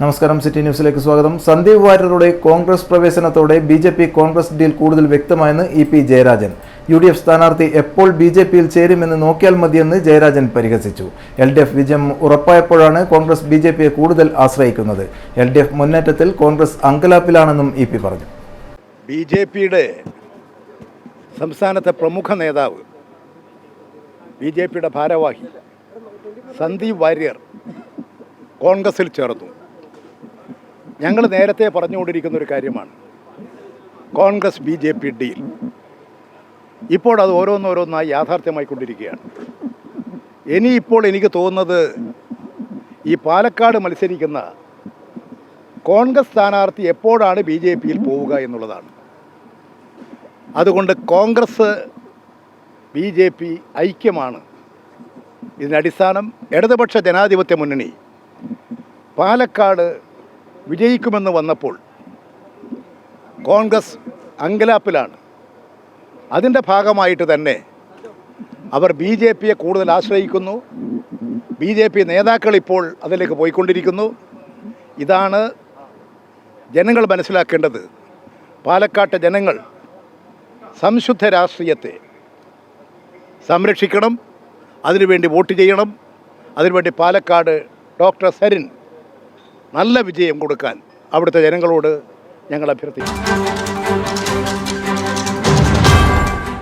നമസ്കാരം, സിറ്റി ന്യൂസിലേക്ക് സ്വാഗതം. സന്ദീപ് വാര്യരുടെ കോൺഗ്രസ് പ്രവേശനത്തോടെ ബി.ജെ.പി കോൺഗ്രസ് ഡീൽ കൂടുതൽ വ്യക്തമായെന്ന് ഇ.പി. ജയരാജൻ. യു.ഡി.എഫ് സ്ഥാനാർത്ഥി എപ്പോൾ ബി.ജെ.പിയിൽ ചേരുമെന്ന് നോക്കിയാൽ മതിയെന്ന് ജയരാജൻ പരിഹസിച്ചു. എൽ.ഡി.എഫ് വിജയം ഉറപ്പായപ്പോഴാണ് കോൺഗ്രസ് ബി.ജെ.പിയെ കൂടുതൽ ആശ്രയിക്കുന്നത്. എൽ.ഡി.എഫ് മുന്നേറ്റത്തിൽ കോൺഗ്രസ് അങ്കലാപ്പിലാണെന്നും ഇ.പി. പറഞ്ഞു. ബി.ജെ.പിയുടെ സംസ്ഥാനത്തെ പ്രമുഖ നേതാവ്, ബി.ജെ.പിയുടെ ഭാരവാഹി സന്ദീപ് വാര്യർ കോൺഗ്രസിൽ ചേർന്നു. ഞങ്ങൾ നേരത്തെ പറഞ്ഞുകൊണ്ടിരിക്കുന്ന ഒരു കാര്യമാണ് കോൺഗ്രസ് ബി.ജെ.പി ഡീൽ. ഇപ്പോൾ അത് ഓരോന്നോരോന്നായി യാഥാർത്ഥ്യമായിക്കൊണ്ടിരിക്കുകയാണ്. ഇനിയിപ്പോൾ എനിക്ക് തോന്നുന്നത് ഈ പാലക്കാട് മത്സരിക്കുന്ന കോൺഗ്രസ് സ്ഥാനാർത്ഥി എപ്പോഴാണ് ബി.ജെ.പിയിൽ പോവുക എന്നുള്ളതാണ്. അതുകൊണ്ട് കോൺഗ്രസ് ബി.ജെ.പി ഐക്യമാണ് ഇതിനടിസ്ഥാനം. ഇടതുപക്ഷ ജനാധിപത്യ മുന്നണി പാലക്കാട് വിജയിക്കുമെന്ന് വന്നപ്പോൾ കോൺഗ്രസ് അങ്കലാപ്പിലാണ്. അതിൻ്റെ ഭാഗമായിട്ട് തന്നെ അവർ ബി.ജെ.പിയെ കൂടുതൽ ആശ്രയിക്കുന്നു. ബി.ജെ.പി നേതാക്കൾ ഇപ്പോൾ അതിലേക്ക് പോയിക്കൊണ്ടിരിക്കുന്നു. ഇതാണ് ജനങ്ങൾ മനസ്സിലാക്കേണ്ടത്. പാലക്കാട്ടെ ജനങ്ങൾ സംശുദ്ധ രാഷ്ട്രീയത്തെ സംരക്ഷിക്കണം, അതിനുവേണ്ടി വോട്ട് ചെയ്യണം. അതിനുവേണ്ടി പാലക്കാട് ഡോക്ടർ സരിൻ നല്ല വിജയം കൊടുക്കാൻ അവിടുത്തെ ജനങ്ങളോട് ഞങ്ങൾ അഭ്യർത്ഥിക്കുന്നു.